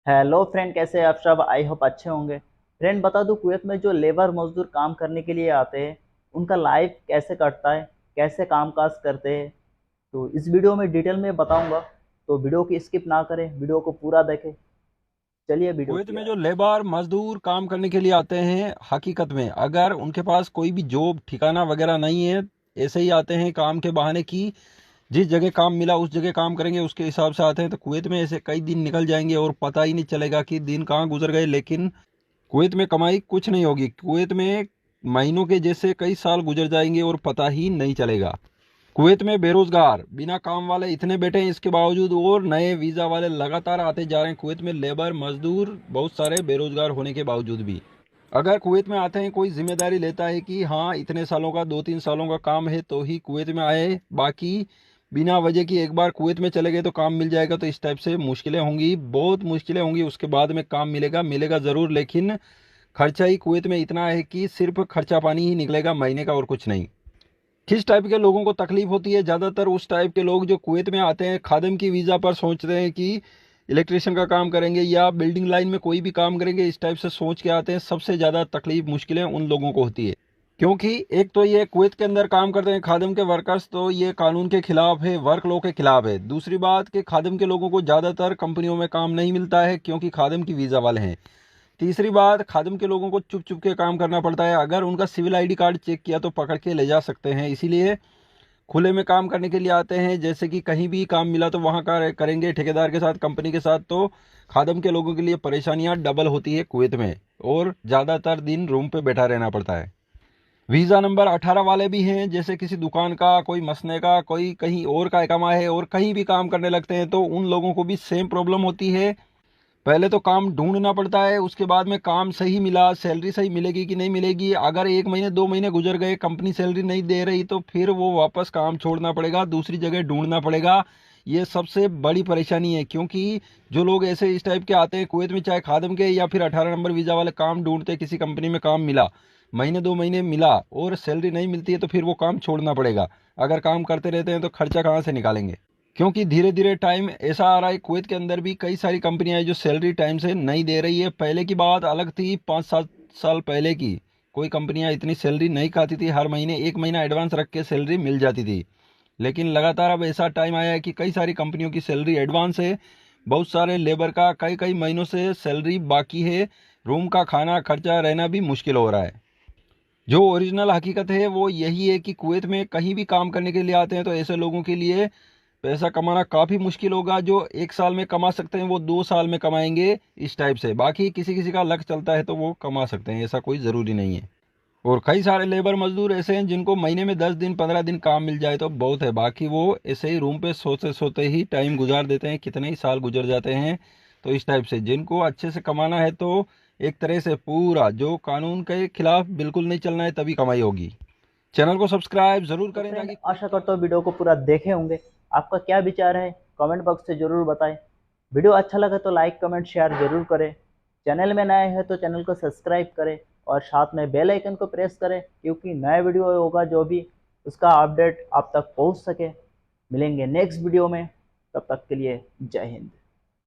Hello friend, कैसे हैं आप सब। आई होप अच्छे होंगे। फ्रेंड, बता दूं, कुवैत में जो लेबर मजदूर काम करने के लिए आते हैं उनका लाइफ कैसे कटता है, कैसे काम काज करते हैं, तो इस वीडियो में डिटेल में बताऊंगा। तो वीडियो की स्किप ना करें, वीडियो को पूरा देखें। चलिए वीडियो कुवैत की में ओर। जो लेबर मजदूर काम करने के लिए आते हैं, हकीकत में अगर उनके पास कोई भी जॉब ठिकाना वगैरह नहीं है, ऐसे ही आते हैं काम के बहाने की जिस जगह काम मिला उस जगह काम करेंगे उसके हिसाब से आते हैं, तो कुवैत में ऐसे कई दिन निकल जाएंगे और पता ही नहीं चलेगा कि दिन कहाँ गुजर गए। लेकिन कुवैत में कमाई कुछ नहीं होगी। कुवैत में महीनों के जैसे कई साल गुजर जाएंगे और पता ही नहीं चलेगा। कुवैत में बेरोजगार बिना काम वाले इतने बैठे हैं, इसके बावजूद और नए वीजा वाले लगातार आते जा रहे हैं। कुवैत में लेबर मजदूर बहुत सारे बेरोजगार होने के बावजूद भी अगर कुवैत में आते हैं, कोई जिम्मेदारी लेता है कि हाँ इतने सालों का 2-3 सालों का काम है तो ही कुवैत में आए, बाकी बिना वजह की एक बार कुवैत में चले गए तो काम मिल जाएगा, तो इस टाइप से मुश्किलें होंगी, बहुत मुश्किलें होंगी। उसके बाद में काम मिलेगा, मिलेगा ज़रूर, लेकिन खर्चा ही कुवैत में इतना है कि सिर्फ खर्चा पानी ही निकलेगा महीने का और कुछ नहीं। किस टाइप के लोगों को तकलीफ होती है? ज़्यादातर उस टाइप के लोग जो कुवैत में आते हैं खादिम की वीज़ा पर सोच रहे हैं कि इलेक्ट्रिशियन का काम करेंगे या बिल्डिंग लाइन में कोई भी काम करेंगे, इस टाइप से सोच के आते हैं। सबसे ज़्यादा तकलीफ मुश्किलें उन लोगों को होती है, क्योंकि एक तो ये कुवैत के अंदर काम करते हैं खादिम के वर्कर्स, तो ये कानून के खिलाफ है, वर्क लॉ के खिलाफ है। दूसरी बात कि खादिम के लोगों को ज़्यादातर कंपनियों में काम नहीं मिलता है क्योंकि खादिम की वीज़ा वाले हैं। तीसरी बात, खादिम के लोगों को चुप चुप के काम करना पड़ता है, अगर उनका सिविल आईडी कार्ड चेक किया तो पकड़ के ले जा सकते हैं। इसीलिए खुले में काम करने के लिए आते हैं, जैसे कि कहीं भी काम मिला तो वहाँ का करेंगे ठेकेदार के साथ, कंपनी के साथ। तो खादिम के लोगों के लिए परेशानियां डबल होती है कुवैत में, और ज़्यादातर दिन रूम पे बैठा रहना पड़ता है। वीज़ा नंबर 18 वाले भी हैं, जैसे किसी दुकान का, कोई मसने का, कोई कहीं और का इकामा है और कहीं भी काम करने लगते हैं, तो उन लोगों को भी सेम प्रॉब्लम होती है। पहले तो काम ढूंढना पड़ता है, उसके बाद में काम सही मिला, सैलरी सही मिलेगी कि नहीं मिलेगी। अगर 1 महीने 2 महीने गुजर गए, कंपनी सैलरी नहीं दे रही, तो फिर वो वापस काम छोड़ना पड़ेगा, दूसरी जगह ढूंढना पड़ेगा। ये सबसे बड़ी परेशानी है, क्योंकि जो लोग ऐसे इस टाइप के आते हैं कुवैत में, चाहे खादिम के या फिर 18 नंबर वीज़ा वाले, काम ढूंढते, किसी कंपनी में काम मिला, महीने 2 महीने मिला और सैलरी नहीं मिलती है, तो फिर वो काम छोड़ना पड़ेगा। अगर काम करते रहते हैं तो खर्चा कहाँ से निकालेंगे? क्योंकि धीरे धीरे टाइम ऐसा आ रहा है, कुवैत के अंदर भी कई सारी कंपनियां हैं जो सैलरी टाइम से नहीं दे रही है। पहले की बात अलग थी, 5-7 साल पहले की, कोई कंपनियां इतनी सैलरी नहीं खाती थी, हर महीने 1 महीना एडवांस रख के सैलरी मिल जाती थी। लेकिन लगातार अब ऐसा टाइम आया है कि कई सारी कंपनियों की सैलरी एडवांस है, बहुत सारे लेबर का कई कई महीनों से सैलरी बाकी है, रूम का खाना खर्चा रहना भी मुश्किल हो रहा है। जो ओरिजिनल हकीकत है वो यही है कि कुवैत में कहीं भी काम करने के लिए आते हैं तो ऐसे लोगों के लिए पैसा कमाना काफ़ी मुश्किल होगा। जो 1 साल में कमा सकते हैं वो 2 साल में कमाएंगे, इस टाइप से। बाकी किसी किसी का लक चलता है तो वो कमा सकते हैं, ऐसा कोई ज़रूरी नहीं है। और कई सारे लेबर मजदूर ऐसे हैं जिनको महीने में 10 दिन 15 दिन काम मिल जाए तो बहुत है, बाकी वो ऐसे ही रूम पे सोते सोते ही टाइम गुजार देते हैं, कितने ही साल गुजर जाते हैं। तो इस टाइप से जिनको अच्छे से कमाना है तो एक तरह से पूरा जो कानून के खिलाफ बिल्कुल नहीं चलना है, तभी कमाई होगी। चैनल को सब्सक्राइब ज़रूर तो करें फ्रेंड, ताकि आशा करता हूँ वीडियो को पूरा देखे होंगे। आपका क्या विचार है कमेंट बॉक्स से जरूर बताएं। वीडियो अच्छा लगा तो लाइक कमेंट शेयर जरूर करें। चैनल में नए हैं तो चैनल को सब्सक्राइब करें और साथ में बेल आइकन को प्रेस करें, क्योंकि नया वीडियो होगा जो भी, उसका अपडेट आप तक पहुंच सके। मिलेंगे नेक्स्ट वीडियो में, तब तक के लिए जय हिंद।